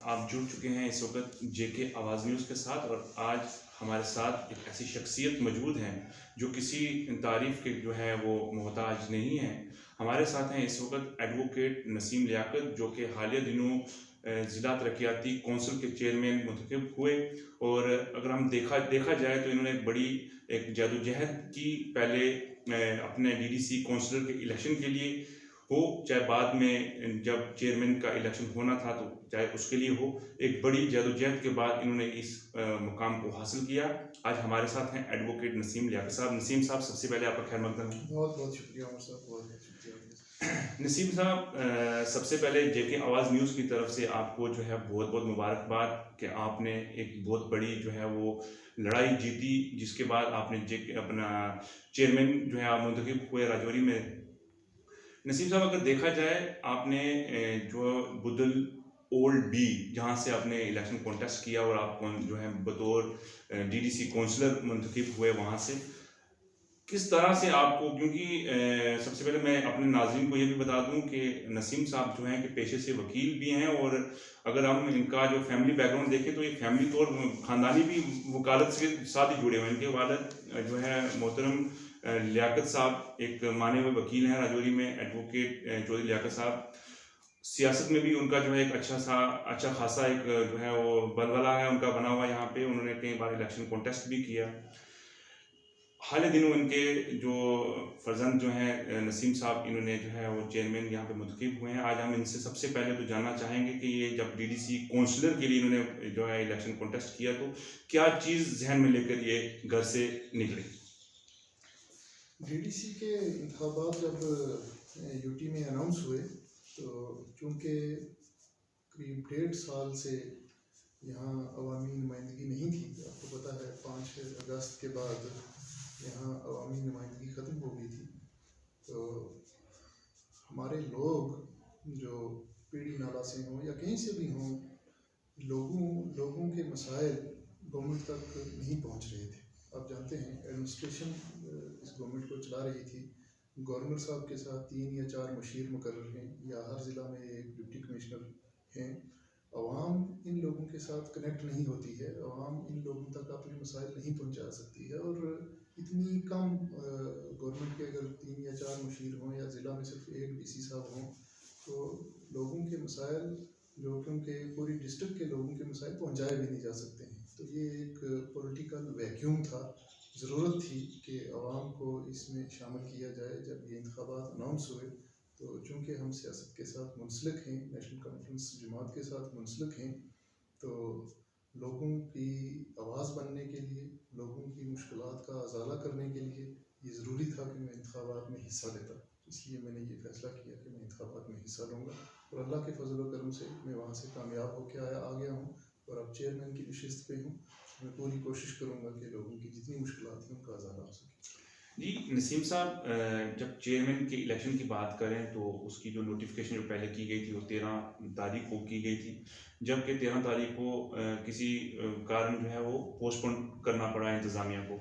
आप जुड़ चुके हैं इस वक्त जेके आवाज़ न्यूज़ के साथ और आज हमारे साथ एक ऐसी शख्सियत मौजूद हैं जो किसी तारीफ़ के जो है वो मोहताज नहीं है। हमारे साथ हैं इस वक्त एडवोकेट नसीम लियाकत जो कि हालिया दिनों ज़िला तरक्याती कौंसिल के चेयरमैन मुंतखब हुए। और अगर हम देखा जाए तो इन्होंने बड़ी एक जद्दोजहद की, पहले अपने डीडीसी कौंसलर के इलेक्शन के लिए हो, चाहे बाद में जब चेयरमैन का इलेक्शन होना था तो चाहे उसके लिए हो, एक बड़ी जद्दोजहद के बाद इन्होंने इस मुकाम को हासिल किया। आज हमारे साथ हैं एडवोकेट नसीम लियाकत साहब। नसीम साहब, सबसे पहले आपका खैर मकदम है। बहुत बहुत शुक्रिया उमर साहब, बहुत बहुत शुक्रिया। नसीम साहब, सबसे पहले जेके आवाज़ न्यूज़ की तरफ से आपको जो है बहुत बहुत मुबारकबाद कि आपने एक बहुत बड़ी जो है वो लड़ाई जीती, जिसके बाद आपने जेके अपना चेयरमैन जो है आप मुंतखब हुए राजौरी में। नसीम साहब, अगर देखा जाए आपने जो बुदल ओल्ड बी जहाँ से आपने इलेक्शन कॉन्टेस्ट किया और आप जो है बतौर डीडीसी काउंसलर मुंतखब हुए वहाँ से, किस तरह से आपको, क्योंकि सबसे पहले मैं अपने नाज़रीन को ये भी बता दूं कि नसीम साहब जो हैं कि पेशे से वकील भी हैं और अगर हम इनका जो फैमिली बैकग्राउंड देखें तो ये फैमिली तौर ख़ानदानी भी वकालत के साथ ही जुड़े हुए हैं। इनके वालिद जो है मोहतरम लियाकत साहब एक माने हुए वकील हैं राजौरी में, एडवोकेट चौधरी लियाकत साहब। सियासत में भी उनका जो है एक अच्छा खासा एक जो है वो बलबला है उनका बना हुआ यहाँ पे। उन्होंने कई बार इलेक्शन कॉन्टेस्ट भी किया। हाल ही दिनों इनके जो फर्जंद जो हैं नसीम साहब, इन्होंने जो है वो चेयरमैन यहाँ पे मुंतखब हुए हैं। आज हम इनसे सबसे पहले तो जानना चाहेंगे कि ये जब डीडीसी काउंसलर के लिए इन्होंने जो है इलेक्शन कॉन्टेस्ट किया तो क्या चीज़ जहन में लेकर ये घर से निकले। डीडीसी के इंतखाबात जब यूटी में अनाउंस हुए तो चूँकि करीब 1.5 साल से यहाँ अवामी नुमाइंदगी नहीं थी, आपको पता है 5 अगस्त के बाद यहाँ अवामी नुमाइंदगी ख़त्म हो गई थी, तो हमारे लोग जो पीढ़ी नाला से हों या कहीं से भी हों, लोगों के मसाइल गवर्नमेंट तक नहीं पहुँच रहे थे। आप जानते हैं एडमिनिस्ट्रेशन इस गवर्नमेंट को चला रही थी। गवर्नर साहब के साथ 3 या 4 मुशीर मुकर्रर हैं या हर ज़िला में एक डिप्टी कमिश्नर हैं। अवाम इन लोगों के साथ कनेक्ट नहीं होती है, अवाम इन लोगों तक अपने मसाइल नहीं पहुंचा सकती है। और इतनी कम गवर्नमेंट के अगर 3 या 4 मुशीर हों या ज़िला में सिर्फ एक डीसी साहब हों तो लोगों के मसाइल जो क्योंकि पूरी डिस्ट्रिक्ट के लोगों के मसाइल पहुंचाए भी नहीं जा सकते हैं। तो ये एक पॉलिटिकल वैक्यूम था, ज़रूरत थी कि आवाम को इसमें शामिल किया जाए। जब ये इंतखाबात अनाउंस हुए तो चूँकि हम सियासत के साथ मुंसलिक हैं, नेशनल कॉन्फ्रेंस जमात के साथ मुंसलिक हैं, तो लोगों की आवाज़ बनने के लिए, लोगों की मुश्किलात का अजाला करने के लिए ये ज़रूरी था कि मैं इंतखाबात में हिस्सा लेता। इसलिए मैंने ये फ़ैसला किया कि मैं इंतखाबात में हिस्सा लूँगा और अल्लाह के फजल व करम से मैं वहाँ से कामयाब होकर आ गया हूँ और अब चेयरमैन की नशिस्त पे हूँ। मैं पूरी कोशिश करूँगा कि लोगों की जितनी मुश्किलात हैं उनका अजाला हो सके। जी नसीम साहब, जब चेयरमैन के इलेक्शन की बात करें तो उसकी जो नोटिफिकेशन जो पहले की गई थी वो 13 तारीख को की गई थी, जबकि 13 तारीख को किसी कारण जो है वो पोस्टपोन करना पड़ा इंतज़ामिया को।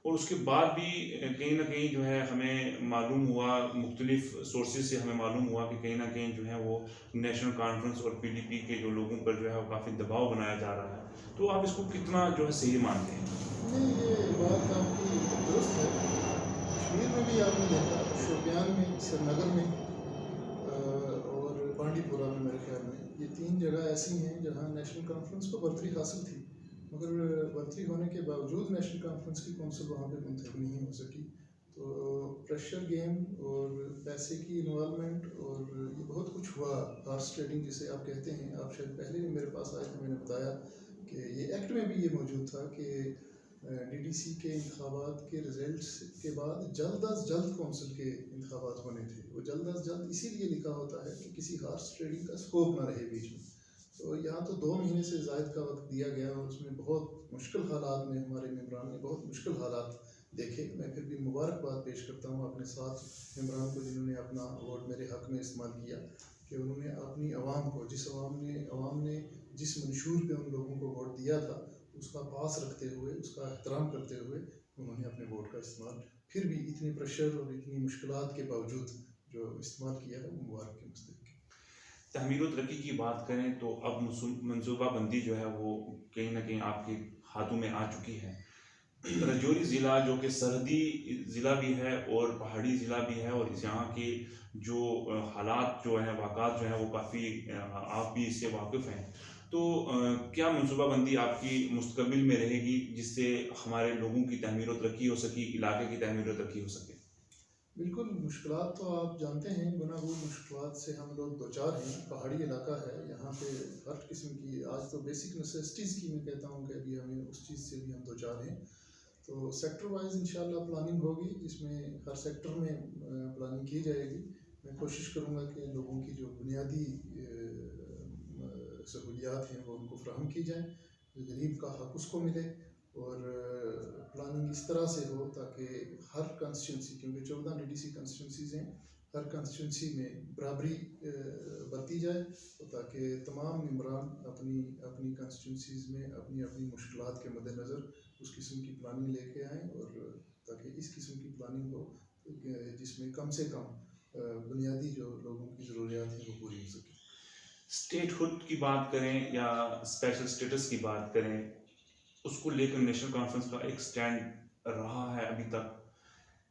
और उसके बाद भी कहीं ना कहीं जो है हमें मालूम हुआ, मुख्तलिफ सोर्सेज से हमें मालूम हुआ कि कहीं ना कहीं जो है वो नेशनल कॉन्फ्रेंस और पीडीपी के जो लोगों पर जो है वो काफ़ी दबाव बनाया जा रहा है। तो आप इसको कितना जो है सही मानते हैं? नहीं, ये बात आपकी दुरुस्त है। कश्मीर में भी आपने देखा, शोपियान में, श्रीनगर में और बांडीपुरा में, मेरे ख्याल में ये 3 जगह ऐसी हैं जहाँ नेशनल कॉन्फ्रेंस को बर्तरी हासिल थी, मगर बर्तरी होने के बावजूद नेशनल कॉन्फ्रेंस की कौंसिल वहाँ पे मुंतखब नहीं हो सकी। तो प्रेशर गेम और पैसे की इन्वॉल्वमेंट और ये बहुत कुछ हुआ, हॉर्स ट्रेडिंग जिसे आप कहते हैं। आप शायद पहले भी मेरे पास आए थे, मैंने बताया कि ये एक्ट में भी ये मौजूद था कि डीडीसी के इंतखाबात के रिजल्ट्स के बाद जल्द अज जल्द कौंसिल के इंतखाबात होने थे। वो जल्द अज जल्द इसीलिए लिखा होता है कि किसी हॉर्स ट्रेडिंग का स्कोप ना रहे बीच में। तो यहाँ तो 2 महीने से ज़ायद का वक्त दिया गया और उसमें बहुत मुश्किल हालात में हमारे मेम्बरान ने बहुत मुश्किल हालात देखे। मैं फिर भी मुबारकबाद पेश करता हूँ अपने साथ मेम्बरान को जिन्होंने अपना वोट मेरे हक़ में इस्तेमाल किया, कि उन्होंने अपनी आवाम को, आवाम ने जिस मंशूर पे उन लोगों को वोट दिया था उसका पास रखते हुए, उसका एहतराम करते हुए उन्होंने अपने वोट का इस्तेमाल फिर भी इतने प्रेशर और इतनी मुश्किलात के बावजूद जो इस्तेमाल किया है वो मुबारक के मुस्तहिक़ है। तहमीर व तरक्की की बात करें तो अब मनसूबाबंदी जो है वो कहीं ना कहीं आपके हाथों में आ चुकी है। राजौरी ज़िला जो कि सरहदी ज़िला भी है और पहाड़ी ज़िला भी है, और यहाँ के जो हालात जो हैं, वाक़ात जो हैं, वो काफ़ी आप भी इससे वाकिफ़ हैं। तो क्या मनसूबाबंदी आपकी मुस्तकबिल में रहेगी जिससे हमारे लोगों की तहमीर व तरक्की हो सके, इलाके की तहमीर व तरक्की हो सके? बिल्कुल, मुश्किलात तो आप जानते हैं, गुनागूर मुश्किलात से हम लोग दो चार हैं। पहाड़ी इलाका है, यहाँ पे हर किस्म की, आज तो बेसिक नेसेसिटीज़ की मैं कहता हूँ कि अभी हमें उस चीज़ से भी हम दो चार हैं। तो सेक्टर वाइज इंशाल्लाह प्लानिंग होगी, जिसमें हर सेक्टर में प्लानिंग की जाएगी। मैं कोशिश करूँगा कि लोगों की जो बुनियादी सहूलियात हैं वो उनको फ्राहम की जाएँ, गरीब का हक उसको मिले, और प्लानिंग इस तरह से हो ताकि हर कंस्टिट्यूंसी, क्योंकि 14 डीडीसी कंस्टिट्यूंसीज़ हैं, हर कंस्टिट्यूंसी में बराबरी बरती जाए, तो ताकि तमाम मेंबरान अपनी अपनी कंस्टिट्यूंसीज़ में अपनी अपनी मुश्किलात के मद्देनज़र उस किस्म की प्लानिंग लेके आएँ, और ताकि इस किस्म की प्लानिंग हो जिसमें कम से कम बुनियादी जो लोगों की ज़रूरियात हैं वो पूरी हो सके। स्टेटहुड की बात करें या स्पेशल स्टेटस की बात करें, उसको लेकर नेशनल कॉन्फ्रेंस का एक स्टैंड रहा है अभी तक।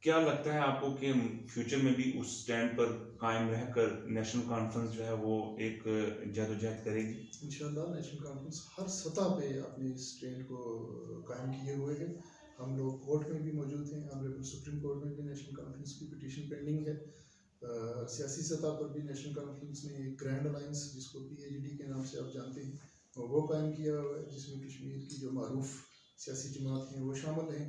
क्या लगता है आपको कि फ्यूचर में भी उस स्टैंड पर कायम रहकर नेशनल कॉन्फ्रेंस जो है वो एक जदोजहद करेगी? इंशाल्लाह नेशनल कॉन्फ्रेंस हर सतह पे अपने इस ट्रेंड को कायम किए हुए है। हम लोग कोर्ट में भी मौजूद हैं, ऑनरेबल सुप्रीम कोर्ट में भी नेशनल कॉन्फ्रेंस की पिटीशन पेंडिंग है। सियासी सतह पर भी नेशनल कॉन्फ्रेंस ने एक ग्रैंड अलायंस, जिसको PAGD के नाम से आप जानते हैं, वो कायम किया हुआ है, जिसमें कश्मीर की जो मारूफ सियासी जमात हैं वो शामिल हैं।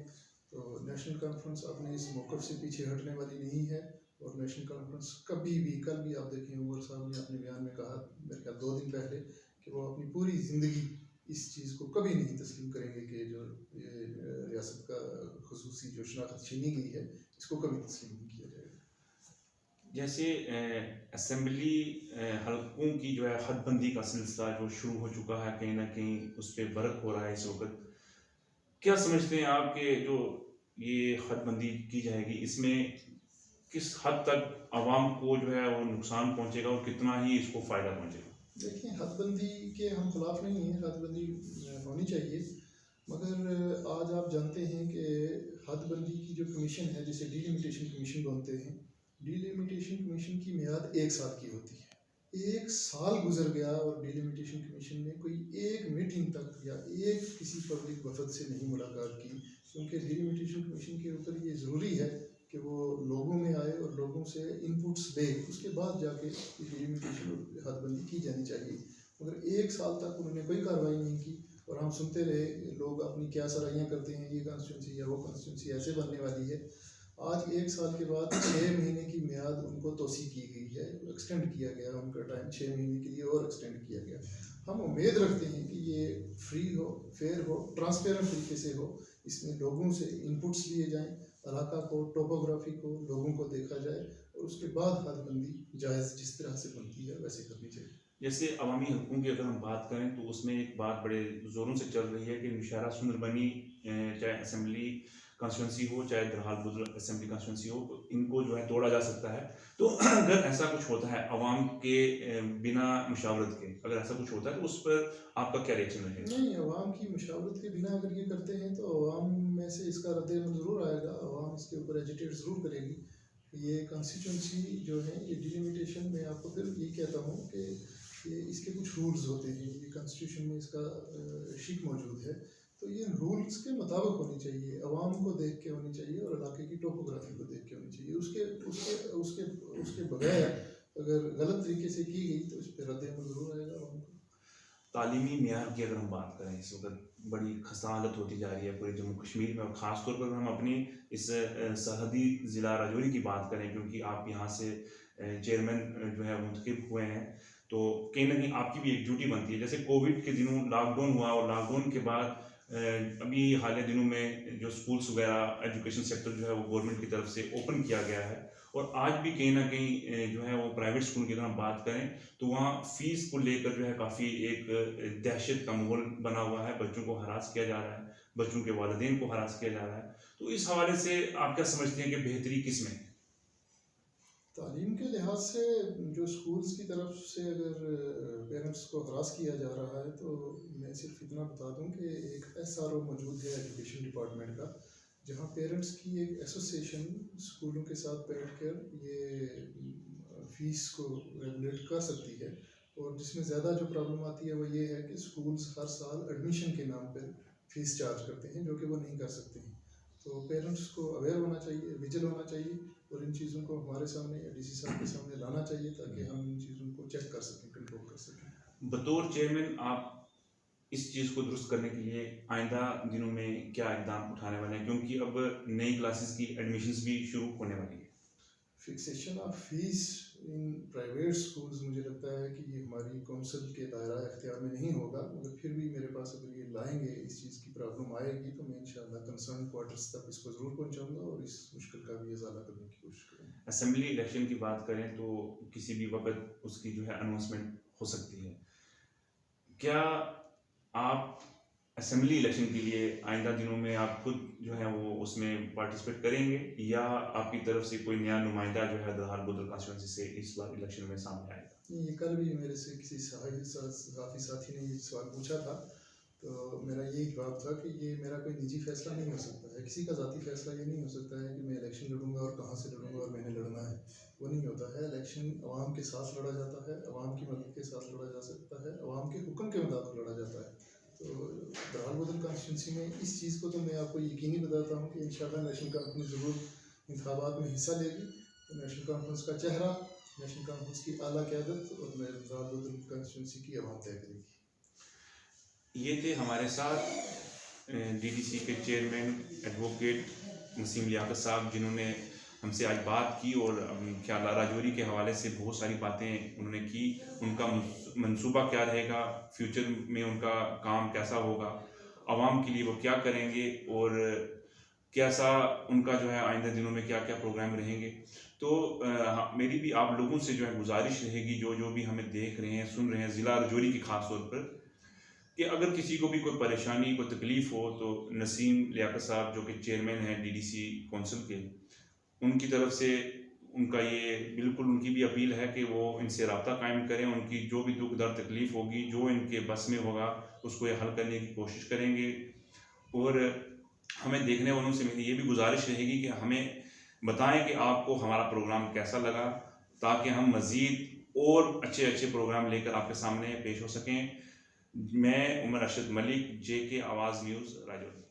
तो नेशनल कॉन्फ्रेंस अपने इस मौक़िफ़ से पीछे हटने वाली नहीं है, और नेशनल कॉन्फ्रेंस कभी भी, कल भी आप देखें उमर साहब ने अपने बयान में कहा, मेरे ख्याल 2 दिन पहले, कि वो अपनी पूरी ज़िंदगी इस चीज़ को कभी नहीं तस्लीम करेंगे कि जो रियासत का खसूसी जो शनाख्त छीनी गई है, इसको कभी तस्लीम नहीं किया जाएगा। जैसे असेंबली हलकों की जो है हदबंदी का सिलसिला जो शुरू हो चुका है, कहीं ना कहीं उस पर वर्क हो रहा है इस वक्त। क्या समझते हैं आप कि जो ये हदबंदी की जाएगी, इसमें किस हद तक आवाम को जो है वो नुकसान पहुंचेगा और कितना ही इसको फ़ायदा पहुंचेगा? देखिए, हदबंदी के हम खिलाफ नहीं हैं, हदबंदी होनी चाहिए, मगर आज आप जानते हैं कि हदबंदी की जो कमीशन है, जैसे डिलिमिटेशन कमीशन बनते हैं, डिलिमिटेशन कमीशन की मियाद 1 साल की होती है। 1 साल गुजर गया और डिलिमिटेशन कमीशन ने कोई एक मीटिंग तक या एक किसी पब्लिक वफद से नहीं मुलाकात की, क्योंकि डिलिमिटेशन कमीशन के ऊपर ये ज़रूरी है कि वो लोगों में आए और लोगों से इनपुट्स दे, उसके बाद जाके डिलिमिटेशन और हदबंदी की जानी चाहिए। मगर 1 साल तक उन्होंने कोई कार्रवाई नहीं की, और हम सुनते रहे, लोग अपनी क्या सराहियाँ करते हैं, ये कॉन्स्टिट्यूंसी या वो कॉन्स्टिट्यूंसी ऐसे बनने वाली है। आज 1 साल के बाद 6 महीने की मियाद उनको तोसी की गई है, एक्सटेंड किया गया उनका टाइम 6 महीने के लिए और एक्सटेंड किया गया। हम उम्मीद रखते हैं कि ये फ्री हो, फेयर हो, ट्रांसपेरेंट तरीके से हो, इसमें लोगों से इनपुट्स लिए जाएं, इलाका को, टोपोग्राफी को, लोगों को देखा जाए, और उसके बाद हदबंदी जायज़ जिस तरह से बनती है वैसे करनी चाहिए। जैसे अवामी हक़ों की अगर हम बात करें तो उसमें एक बात बड़े ज़ोरों से चल रही है कि नौशहरा सुंदरबनी चाहे असेंबली कॉन्स्टिट्यूंसी हो, चाहे दरहाल बुजुर्ग असेंबली कॉन्स्टिट्यूंसी हो, तो इनको जो है तोड़ा जा सकता है। तो अगर ऐसा कुछ होता है अवाम के बिना मुशावरत के, अगर ऐसा कुछ होता है तो उस पर आपका क्या रिएक्शन रहेगा? नहीं, अवाम की मुशावरत के बिना अगर ये करते हैं तो अवाम में से इसका रद्द-ए-अमल ज़रूर आएगा, अवाम इसके ऊपर एजिटेट ज़रूर करेगी। ये कॉन्स्टिट्यूंसी जो है, ये डिलिमिटेशन में आपको फिर यही कहता हूँ कि ये इसके कुछ रूल्स होते हैं, ये कॉन्स्टिट्यूशन में इसका शीट मौजूद है, तो ये रूल्स के मुताबिक होनी चाहिए, अवाम को देख के होनी चाहिए और इलाके की टोपोग्राफी को देख के होनी चाहिए। उसके उसके उसके उसके बगैर अगर गलत तरीके से की गई तो इस पर रद्द-ए-अमल ज़रूर आएगा अवाम को। तालीमी मेयार की अगर हम बात करें, इस वक्त बड़ी खस्ता हालत होती जा रही है पूरे जम्मू कश्मीर में, और ख़ास तौर पर हम अपनी इस सरहदी ज़िला राजौरी की बात करें, क्योंकि आप यहाँ से चेयरमैन जो है मुंतखब हुए हैं, तो कहीं ना कहीं आपकी भी एक ड्यूटी बनती है। जैसे कोविड के दिनों लॉकडाउन हुआ, और लॉकडाउन के बाद अभी हाल ही दिनों में जो स्कूल्स वगैरह, एजुकेशन सेक्टर जो है वो गवर्नमेंट की तरफ से ओपन किया गया है, और आज भी कहीं ना कहीं जो है वो प्राइवेट स्कूल की अगर हम बात करें तो वहाँ फ़ीस को लेकर जो है काफ़ी एक दहशत का माहौल बना हुआ है, बच्चों को हरास किया जा रहा है, बच्चों के वालिदैन को हरास किया जा रहा है। तो इस हवाले से आप क्या समझते हैं कि बेहतरी किस में है? तालीम के लिहाज से जो स्कूल्स की तरफ से अगर पेरेंट्स को हरास किया जा रहा है, तो मैं सिर्फ इतना बता दूं कि एक SRO मौजूद है एजुकेशन डिपार्टमेंट का, जहां पेरेंट्स की एक एसोसिएशन स्कूलों के साथ बैठकर ये फीस को रेगुलेट कर सकती है। और जिसमें ज़्यादा जो प्रॉब्लम आती है वो ये है कि स्कूल्स हर साल एडमिशन के नाम पर फीस चार्ज करते हैं, जो कि वो नहीं कर सकते हैं। तो पेरेंट्स को अवेयर होना चाहिए, विजिल होना चाहिए, और इन चीज़ों को हमारे सामने या DC साहब के सामने लाना चाहिए, ताकि हम इन चीज़ों को चेक कर सकें, कंट्रोल कर सकें। बतौर चेयरमैन आप इस चीज़ को दुरुस्त करने के लिए आइंदा दिनों में क्या इकदाम उठाने वाले हैं, क्योंकि अब नई क्लासेस की एडमिशन्स भी शुरू होने वाली है। Fixation of fees in private schools, मुझे लगता है कि ये हमारी काउंसिल के दायरा इख्तियार में नहीं होगा, मगर फिर भी मेरे पास अगर ये लाएंगे, इस चीज़ की प्रॉब्लम आएगी, तो मैं इंशाल्लाह कंसर्न क्वार्टर्स तक इसको ज़रूर पहुंचाऊंगा और इस मुश्किल का भी इजाला करने की कोशिश करूँगा। असेंबली इलेक्शन की बात करें तो किसी भी वक्त उसकी जो है अनाउंसमेंट हो सकती है। क्या आप असेंबली इलेक्शन के लिए आइंदा दिनों में आप खुद जो है वो उसमें पार्टिसिपेट करेंगे, या आपकी तरफ से कोई नया नुमाइंदा जो है दरहाल गोदर कॉन्स्टिट्यूंसी से इस बार इलेक्शन में सामने आएगा? ये कल भी मेरे से किसी सहाफ़ी साथी ने ये सवाल पूछा था, तो मेरा यही जवाब था कि ये मेरा कोई निजी फैसला नहीं हो सकता है, किसी का ज़ाती फैसला ये नहीं हो सकता है कि मैं इलेक्शन लड़ूंगा और कहाँ से लड़ूंगा और मैंने लड़ना है। वो नहीं होता है। इलेक्शन अवाम के साथ लड़ा जाता है, अवाम की मदद के साथ लड़ा जा सकता है, अवाम के हुक्म के मुताबिक लड़ा जाता है। तो बहरहाल गोदर कॉन्स्टिट्यूंसी में इस चीज़ को तो मैं आपको यकीनी बताता हूँ कि इंशाल्लाह नेशनल कॉन्फ्रेंस ज़रूर इंतखाबात में हिस्सा लेगी। तो नेशनल कॉन्फ्रेंस का चेहरा, नेशनल कॉन्फ्रेंस की आला क़यादत और बहरहाल गोदर कॉन्स्टिट्यूंसी की अवाम तय करेगी। ये थे हमारे साथ DDC के चेयरमैन एडवोकेट नसीम लियाकत साहब, जिन्होंने हमसे आज बात की और ख्याल राजौरी के हवाले से बहुत सारी बातें उन्होंने की। उनका मंसूबा क्या रहेगा, फ्यूचर में उनका काम कैसा होगा, आवाम के लिए वो क्या करेंगे, और कैसा उनका जो है आइंदा दिनों में क्या क्या प्रोग्राम रहेंगे। तो मेरी भी आप लोगों से जो है गुजारिश रहेगी, जो भी हमें देख रहे हैं, सुन रहे हैं, ज़िला राजौरी की ख़ास तौर पर, कि अगर किसी को भी कोई परेशानी, कोई तकलीफ़ हो, तो नसीम लियाकत साहब जो कि चेयरमैन हैं DDC काउंसिल के, उनकी तरफ से उनका ये बिल्कुल उनकी भी अपील है कि वो इनसे रब्ता कायम करें। उनकी जो भी दुख दर्द तकलीफ़ होगी, जो इनके बस में होगा, उसको ये हल करने की कोशिश करेंगे। और हमें देखने वालों से मेरी ये भी गुजारिश रहेगी कि हमें बताएं कि आपको हमारा प्रोग्राम कैसा लगा, ताकि हम मज़ीद और अच्छे अच्छे प्रोग्राम लेकर आपके सामने पेश हो सकें। मैं उमर अरशद मलिक, JK आवाज़ न्यूज़, राजौरी।